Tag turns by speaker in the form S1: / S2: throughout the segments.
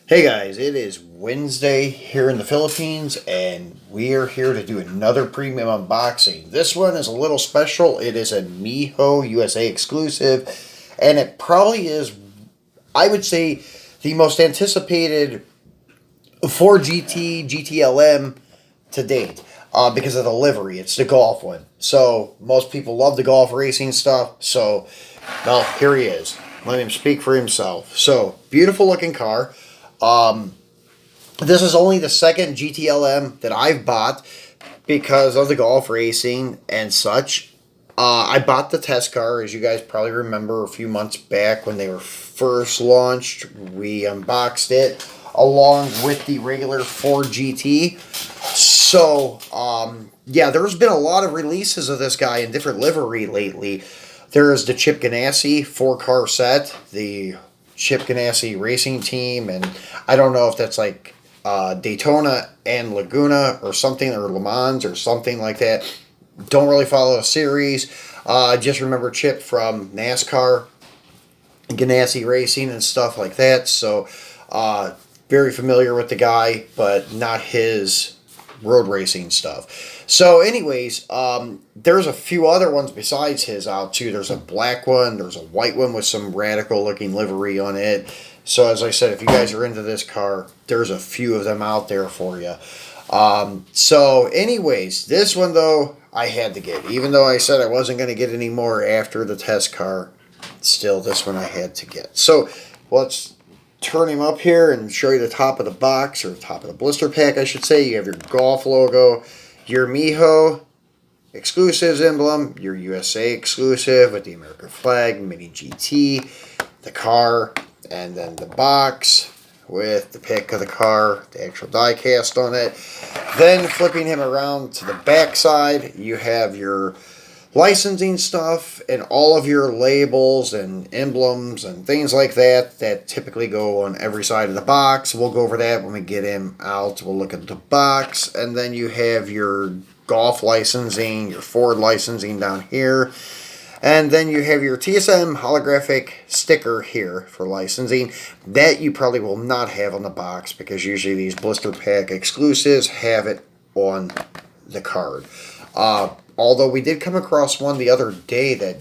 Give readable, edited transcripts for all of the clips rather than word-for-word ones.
S1: Hey guys, it is Wednesday here in the Philippines, and we are here to do another premium unboxing. This one is a little special. It is a Mijo USA exclusive, and it probably is, I would say, the most anticipated 4GT GTLM to date because of the livery. It's the golf one. So, most people love the golf racing stuff. So, well, here he is. Let him speak for himself. So, beautiful looking car. This is only the second GTLM that I've bought because of the golf racing and such. I bought the test car, as you guys probably remember, a few months back when they were first launched. We unboxed it along with the regular 4GT. So, yeah, there's been a lot of releases of this guy in different livery lately. There is the Chip Ganassi 4-car set, the Chip Ganassi racing team, and I don't know if that's like Daytona and Laguna or something, or Le Mans or something like that. Don't really follow the series. Just remember Chip from NASCAR, Ganassi Racing and stuff like that. So very familiar with the guy, but not his road racing stuff. So anyways, there's a few other ones besides his out too. There's a black one, there's a white one with some radical looking livery on it. So as I said, if you guys are into this car, there's a few of them out there for you. So anyways, this one though, I had to get. Even though I said I wasn't going to get any more after the test car, still this one I had to get. So let's turn him up here and show you the top of the box, or the top of the blister pack I should say. You have your golf logo, your Mijo exclusives emblem, your USA exclusive with the American flag, MiniGT, the car, and then the box with the pic of the car, the actual diecast on it. Then flipping him around to the back side, you have your licensing stuff and all of your labels and emblems and things like that typically go on every side of the box. We'll go over that when we get him out. We'll look at the box, and then you have your golf licensing, your Ford licensing down here, and then you have your TSM holographic sticker here for licensing. That you probably will not have on the box because usually these blister pack exclusives have it on the card. Although we did come across one the other day that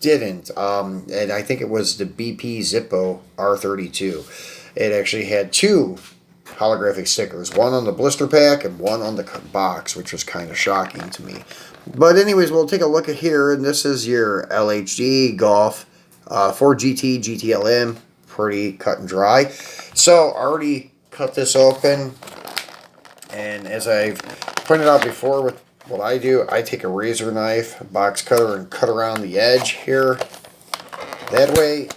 S1: didn't, and I think it was the BP Zippo R32. It actually had two holographic stickers, one on the blister pack and one on the box, which was kind of shocking to me. But anyways, we'll take a look at here, and this is your LHD Golf 4GT GTLM, pretty cut and dry. So already cut this open, and as I've pointed out before with what I do, I take a razor knife, a box cutter, and cut around the edge here. That way,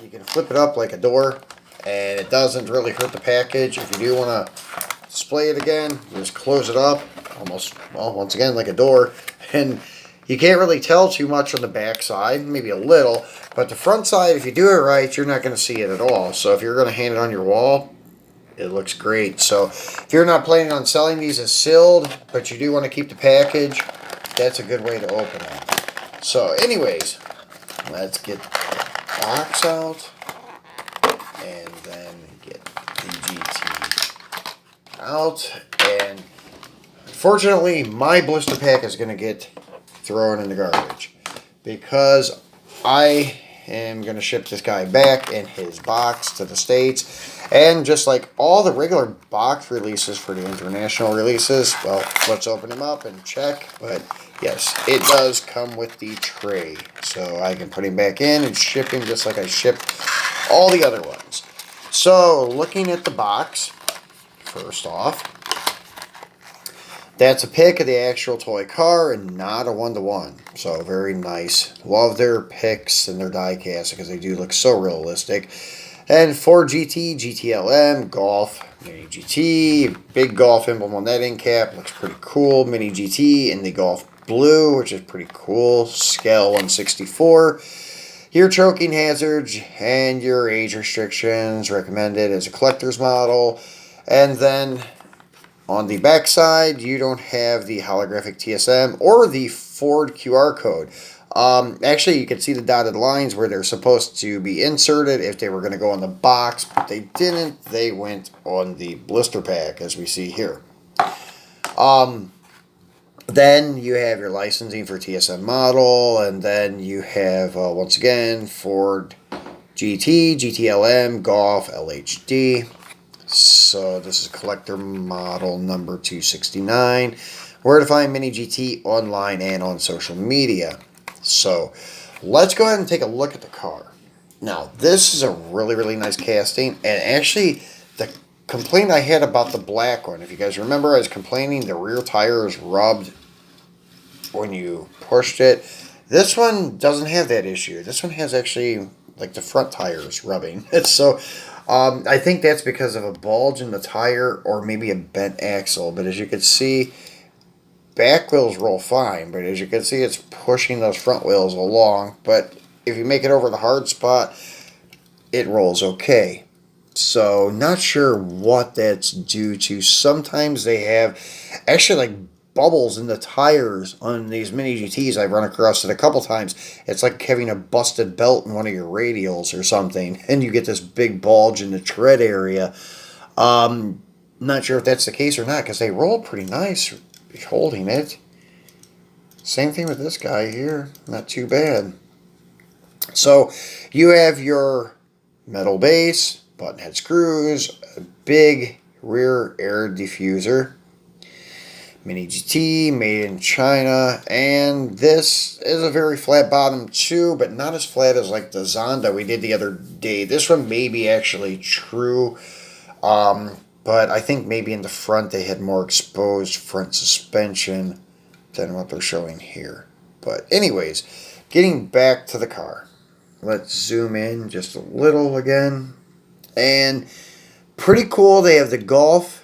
S1: you can flip it up like a door, and it doesn't really hurt the package. If you do want to display it again, you just close it up, almost, well, once again, like a door. And you can't really tell too much on the back side, maybe a little, but the front side, if you do it right, you're not going to see it at all. So if you're going to hang it on your wall, it looks great. So if you're not planning on selling these as sealed, but you do want to keep the package, that's a good way to open it. So anyways, let's get the box out and then get the GT out. And unfortunately, my blister pack is going to get thrown in the garbage because I am going to ship this guy back in his box to the States. And just like all the regular box releases for the international releases, well, let's open him up and check. But yes, it does come with the tray. So I can put him back in and ship him just like I shipped all the other ones. So looking at the box, first off, that's a pic of the actual toy car and not a one-to-one. So very nice. Love their pics and their diecast because they do look so realistic. And 4GT, GTLM, Golf, MiniGT, big Golf emblem on that end cap. Looks pretty cool. MiniGT in the Golf blue, which is pretty cool. Scale 164. Your choking hazards and your age restrictions recommended as a collector's model. And then on the back side, you don't have the holographic TSM or the Ford QR code. Actually, you can see the dotted lines where they're supposed to be inserted if they were going to go on the box, but they didn't. They went on the blister pack, as we see here. Then you have your licensing for TSM model, and then you have, once again, Ford GT, GTLM, Golf, LHD. So this is collector model number 269. Where to find MiniGT online and on social media. So let's go ahead and take a look at the car. Now, this is a really, really nice casting, and actually the complaint I had about the black one, if you guys remember, I was complaining the rear tire is rubbed when you pushed it. This one doesn't have that issue. This one has actually like the front tires rubbing. So I think that's because of a bulge in the tire or maybe a bent axle. But as you can see, back wheels roll fine. But as you can see, it's pushing those front wheels along. But if you make it over the hard spot, it rolls okay. So not sure what that's due to. Sometimes they have actually like bubbles in the tires on these Mini GTs. I've run across it a couple times. It's like having a busted belt in one of your radials or something, and you get this big bulge in the tread area. Not sure if that's the case or not, because they roll pretty nice holding it. Same thing with this guy here. Not too bad. So you have your metal base, button head screws, a big rear air diffuser, Mini GT, made in China, and this is a very flat bottom too, but not as flat as like the Zonda we did the other day. This one may be actually true, but I think maybe in the front they had more exposed front suspension than what they're showing here. But anyways, getting back to the car. Let's zoom in just a little again. And pretty cool, they have the Golf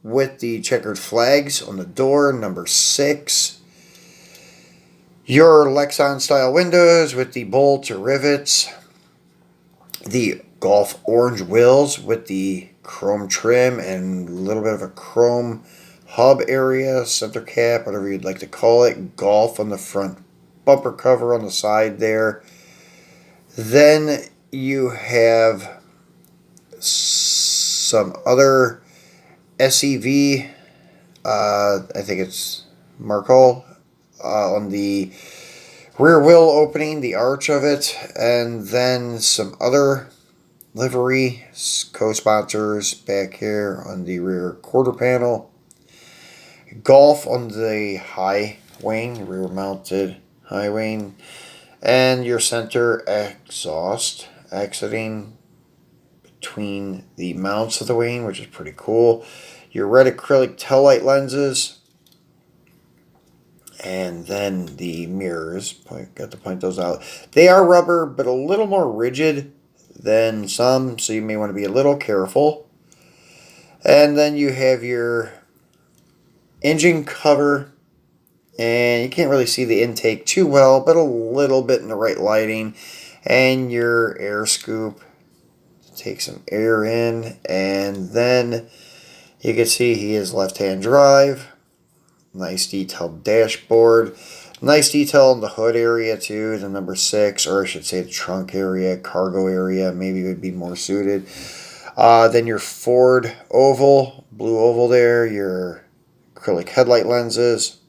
S1: with the checkered flags on the door, number 6. Your Lexan style windows with the bolts or rivets. The Golf orange wheels with the chrome trim and a little bit of a chrome hub area, center cap, whatever you'd like to call it. Golf on the front bumper cover on the side there. Then you have some other SEV, I think it's Markle, on the rear wheel opening, the arch of it, and then some other livery co-sponsors back here on the rear quarter panel. Golf on the high wing, rear mounted high wing, and your center exhaust exiting between the mounts of the wing, which is pretty cool. Your red acrylic taillight lenses, and then the mirrors. Got to point those out. They are rubber, but a little more rigid than some, so you may want to be a little careful. And then you have your engine cover, and you can't really see the intake too well, but a little bit in the right lighting. And your air scoop. Take some air in, and then you can see he is left-hand drive. Nice detailed dashboard. Nice detail in the hood area too, the number 6, or I should say the trunk area, cargo area, maybe would be more suited. Then your Ford oval, blue oval there, your acrylic headlight lenses.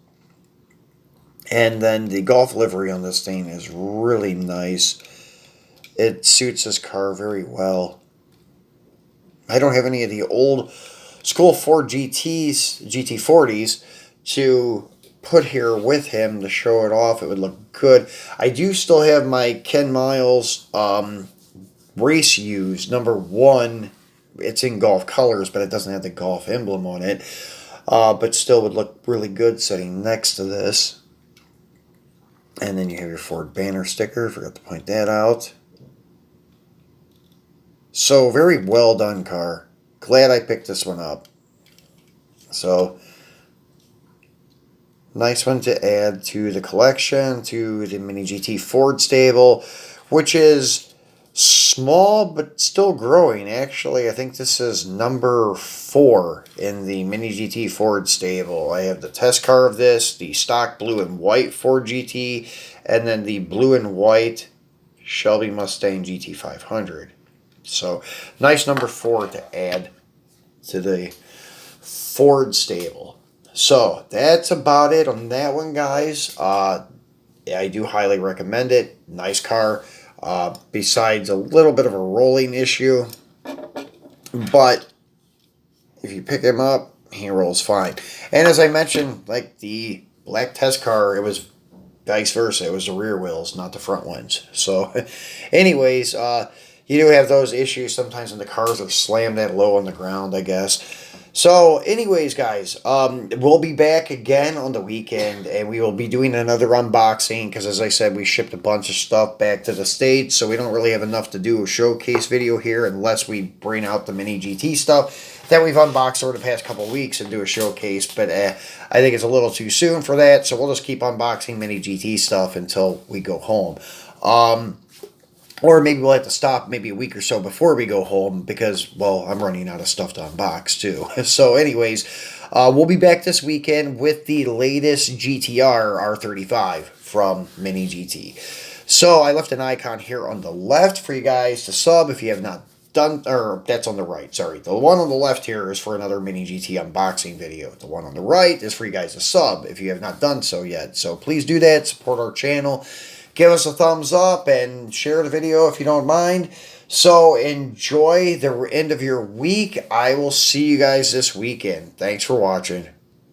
S1: And then the Golf livery on this thing is really nice. It suits this car very well. I don't have any of the old school Ford GTs, GT40s to put here with him to show it off. It would look good. I do still have my Ken Miles race used number 1. It's in Golf colors, but it doesn't have the Golf emblem on it. But still would look really good sitting next to this. And then you have your Ford banner sticker. Forgot to point that out. So, very well done car. Glad I picked this one up. So, nice one to add to the collection, to the Mini GT Ford stable, which is small, but still growing. Actually, I think this is number 4 in the Mini GT Ford stable. I have the test car of this, the stock blue and white Ford GT, and then the blue and white Shelby Mustang GT500. So, nice number 4 to add to the Ford stable. So, that's about it on that one, guys. I do highly recommend it. Nice car. Besides a little bit of a rolling issue. But if you pick him up, he rolls fine. And as I mentioned, like the black test car, it was vice versa. It was the rear wheels, not the front ones. So, anyways, you do have those issues sometimes when the cars are slammed that low on the ground, I guess. So, anyways, guys, we'll be back again on the weekend, and we will be doing another unboxing, because as I said, we shipped a bunch of stuff back to the States, so we don't really have enough to do a showcase video here unless we bring out the Mini GT stuff that we've unboxed over the past couple of weeks and do a showcase, but I think it's a little too soon for that, so we'll just keep unboxing Mini GT stuff until we go home. Or maybe we'll have to stop maybe a week or so before we go home because, well, I'm running out of stuff to unbox too. So anyways, we'll be back this weekend with the latest GTR R35 from Mini GT. So I left an icon here on the left for you guys to sub if you have not done, or that's on the right, sorry. The one on the left here is for another Mini GT unboxing video. The one on the right is for you guys to sub if you have not done so yet. So please do that, support our channel. Give us a thumbs up and share the video if you don't mind. So enjoy the end of your week. I will see you guys this weekend. Thanks for watching.